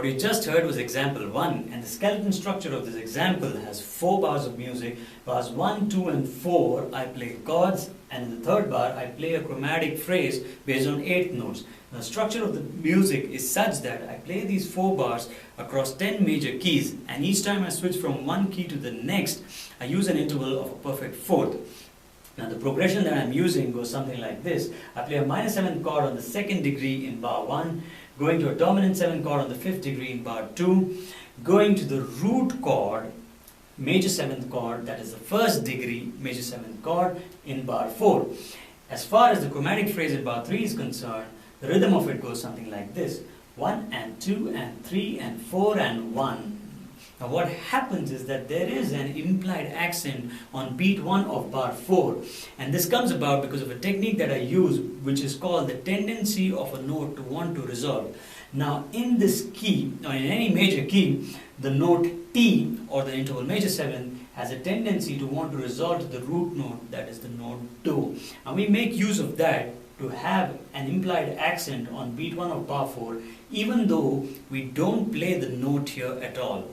What you just heard was example 1, and the skeleton structure of this example has 4 bars of music. Bars 1, 2 and 4 I play chords, and in the third bar I play a chromatic phrase based on 8 notes. Now, the structure of the music is such that I play these 4 bars across 10 major keys, and each time I switch from one key to the next, I use an interval of a perfect fourth. Now the progression that I'm using goes something like this. I play a minor 7th chord on the 2nd degree in bar 1, going to a dominant 7th chord on the 5th degree in bar 2, going to the root chord, major 7th chord, that is the 1st degree major 7th chord in bar 4. As far as the chromatic phrase in bar 3 is concerned, the rhythm of it goes something like this: 1 and 2 and 3 and 4 and 1. Now what happens is that there is an implied accent on beat 1 of bar 4, and this comes about because of a technique that I use, which is called the tendency of a note to want to resolve. Now in this key, or in any major key, the note T, or the interval major 7, has a tendency to want to resolve to the root note, that is the note Do. And we make use of that to have an implied accent on beat 1 of bar 4, even though we don't play the note here at all.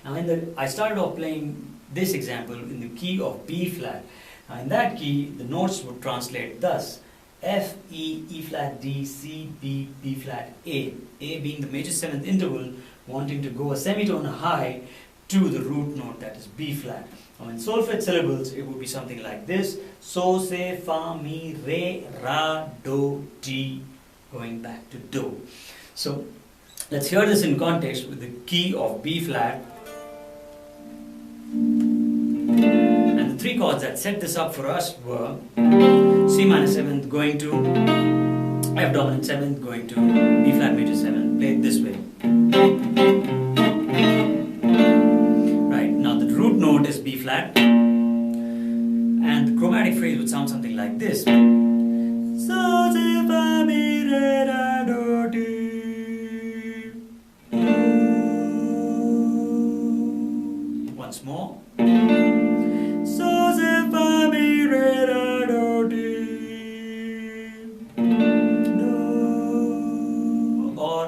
Now I started off playing this example in the key of B flat. Now in that key, the notes would translate thus: F, E, E flat, D, C, B, B flat, A. A being the major 7th interval, wanting to go a semitone high to the root note, that is B flat. Now in solfege syllables, it would be something like this: So, Se, Fa, Mi, Re, Ra, Do, Di, going back to Do. So let's hear this in context with the key of B flat. And the 3 chords that set this up for us were C minor 7th going to F dominant 7th going to B flat major 7, played this way. Right, now the root note is B flat, and the chromatic phrase would sound something like this: So, Si, Fa, Mi, Re, Ra, Do, Di. Once more. So, Si, Fa, Mi, Re, Ra, Do, Di. Do. Or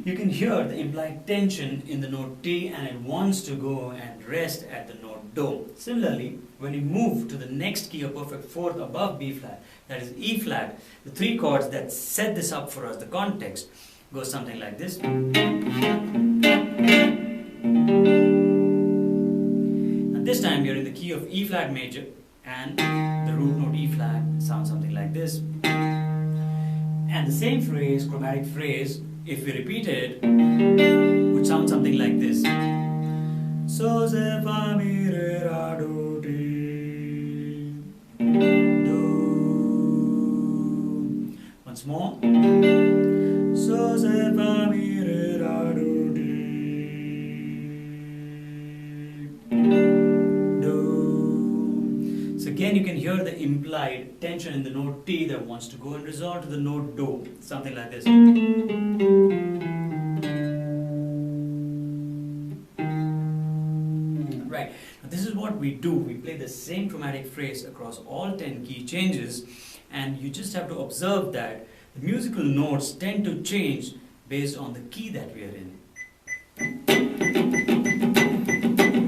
you can hear the implied tension in the note T, and it wants to go and rest at the note Do. Similarly, when we move to the next key of perfect fourth above B flat, that is E flat, the 3 chords that set this up for us, the context, goes something like this. And this time we are in the key of E flat major, and the root note E flat sounds something like this. And the same phrase, chromatic phrase, if we repeat it, would sound something like this: So, Se, Fa, Mi, Re, Ra, Do, Di, Do. Once more. So, Se, Fa, Mi, Re, Ra, Do, Di, Do. So again you can hear the implied tension in the note T that wants to go and resolve to the note Do, something like this. Right, now this is what we do. We play the same chromatic phrase across all 10 key changes, and you just have to observe that the musical notes tend to change based on the key that we are in.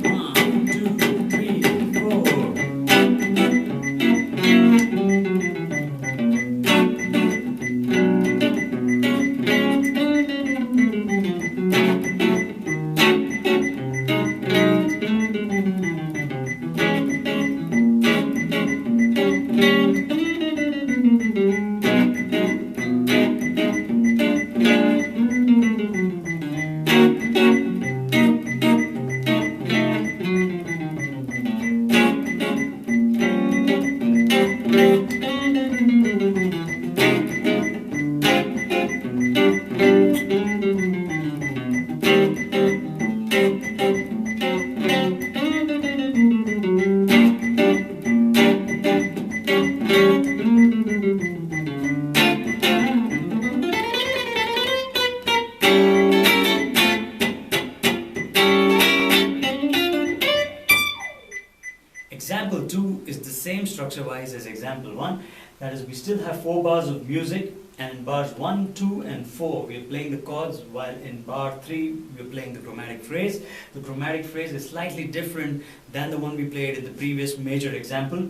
1, 2, 3, 4. example 2 is the same structure wise as example 1. That is, we still have 4 bars of music, and in bars 1, 2 and 4 we are playing the chords, while in bar 3 we are playing the chromatic phrase. The chromatic phrase is slightly different than the one we played in the previous major example.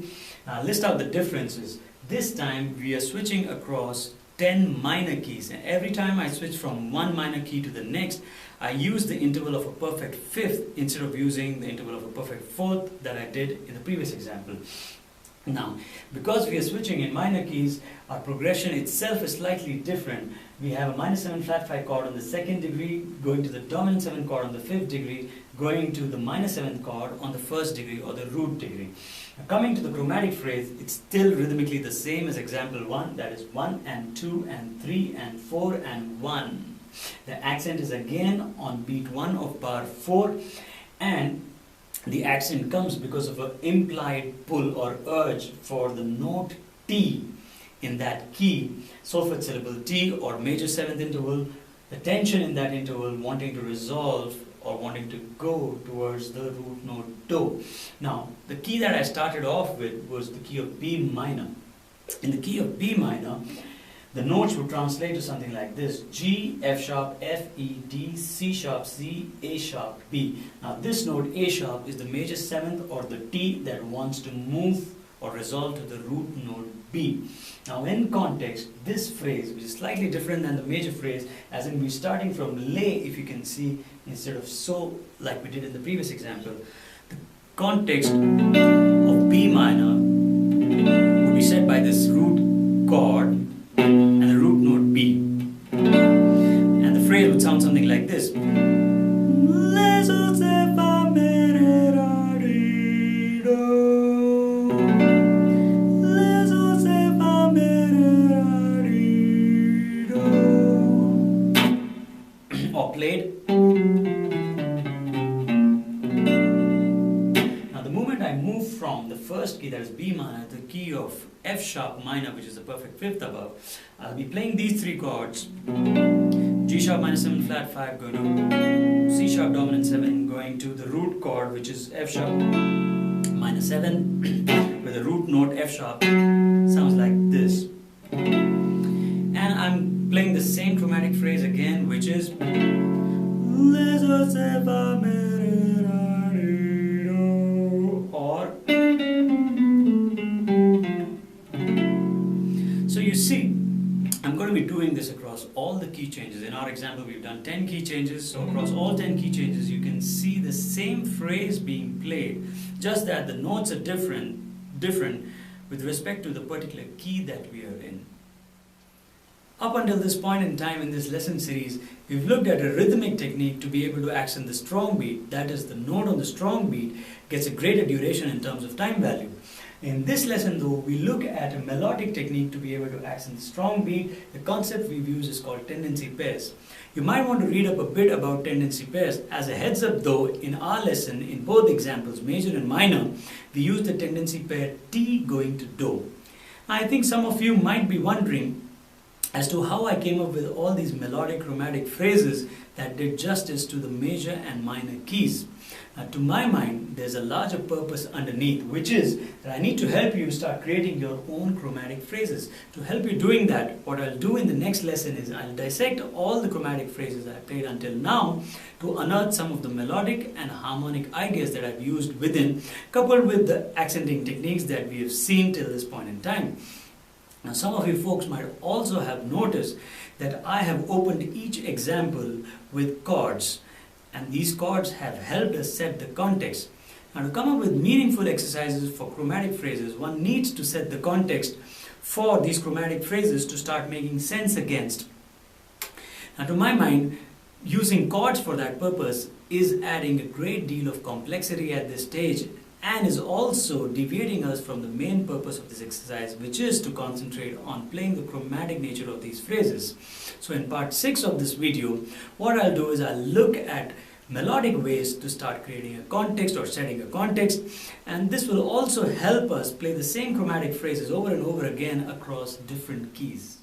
List out the differences. This time we are switching across 10 minor keys, and every time I switch from one minor key to the next, I use the interval of a perfect fifth instead of using the interval of a perfect fourth that I did in the previous example. Now, because we are switching in minor keys, our progression itself is slightly different. We have a -7 flat 5 chord on the 2nd degree, going to the dominant 7 chord on the 5th degree, going to the -7th chord on the 1st degree or the root degree. Now, coming to the chromatic phrase, it's still rhythmically the same as example 1, that is 1 and 2 and 3 and 4 and 1. The accent is again on beat 1 of bar 4, and the accent comes because of an implied pull or urge for the note T in that key, solfege syllable T or major 7th interval, the tension in that interval wanting to resolve or wanting to go towards the root note Do. Now, the key that I started off with was the key of B minor. In the key of B minor, the notes would translate to something like this: G, F sharp, F, E, D, C sharp, C, A sharp, B. Now this note A sharp is the major 7th or the T that wants to move or resolve to the root note B. Now in context, this phrase, which is slightly different than the major phrase, as in we're starting from lay, if you can see, instead of so, like we did in the previous example, the context of B minor would be set by this root chord and the root note B, and the phrase would sound something like this: or played. Now the moment I move from the first key, that is B minor, the key of F sharp minor, which is the perfect fifth above, I'll be playing these 3 chords: G sharp -7 flat 5 going to C sharp dominant 7, going to the root chord, which is F sharp -7 with the root note F sharp. Sounds like this. And I'm playing the same chromatic phrase again, which is or. So you see, I'm going to be doing this across all the key changes. In our example, we've done 10 key changes, so across all 10 key changes you can see the same phrase being played, just that the notes are different with respect to the particular key that we are in. Up until this point in time in this lesson series, we've looked at a rhythmic technique to be able to accent the strong beat, that is, the note on the strong beat gets a greater duration in terms of time value. In this lesson though, we look at a melodic technique to be able to accent the strong beat. The concept we've used is called tendency pairs. You might want to read up a bit about tendency pairs. As a heads up though, in our lesson, in both examples, major and minor, we use the tendency pair T going to Do. I think some of you might be wondering as to how I came up with all these melodic chromatic phrases that did justice to the major and minor keys. To my mind, there's a larger purpose underneath, which is that I need to help you start creating your own chromatic phrases. To help you doing that, what I'll do in the next lesson is I'll dissect all the chromatic phrases I played until now to unearth some of the melodic and harmonic ideas that I've used within, coupled with the accenting techniques that we have seen till this point in time. Now, some of you folks might also have noticed that I have opened each example with chords, and these chords have helped us set the context. Now, to come up with meaningful exercises for chromatic phrases, one needs to set the context for these chromatic phrases to start making sense against. Now, to my mind, using chords for that purpose is adding a great deal of complexity at this stage, and is also deviating us from the main purpose of this exercise, which is to concentrate on playing the chromatic nature of these phrases. So in part 6 of this video, what I'll do is I'll look at melodic ways to start creating a context or setting a context, and this will also help us play the same chromatic phrases over and over again across different keys.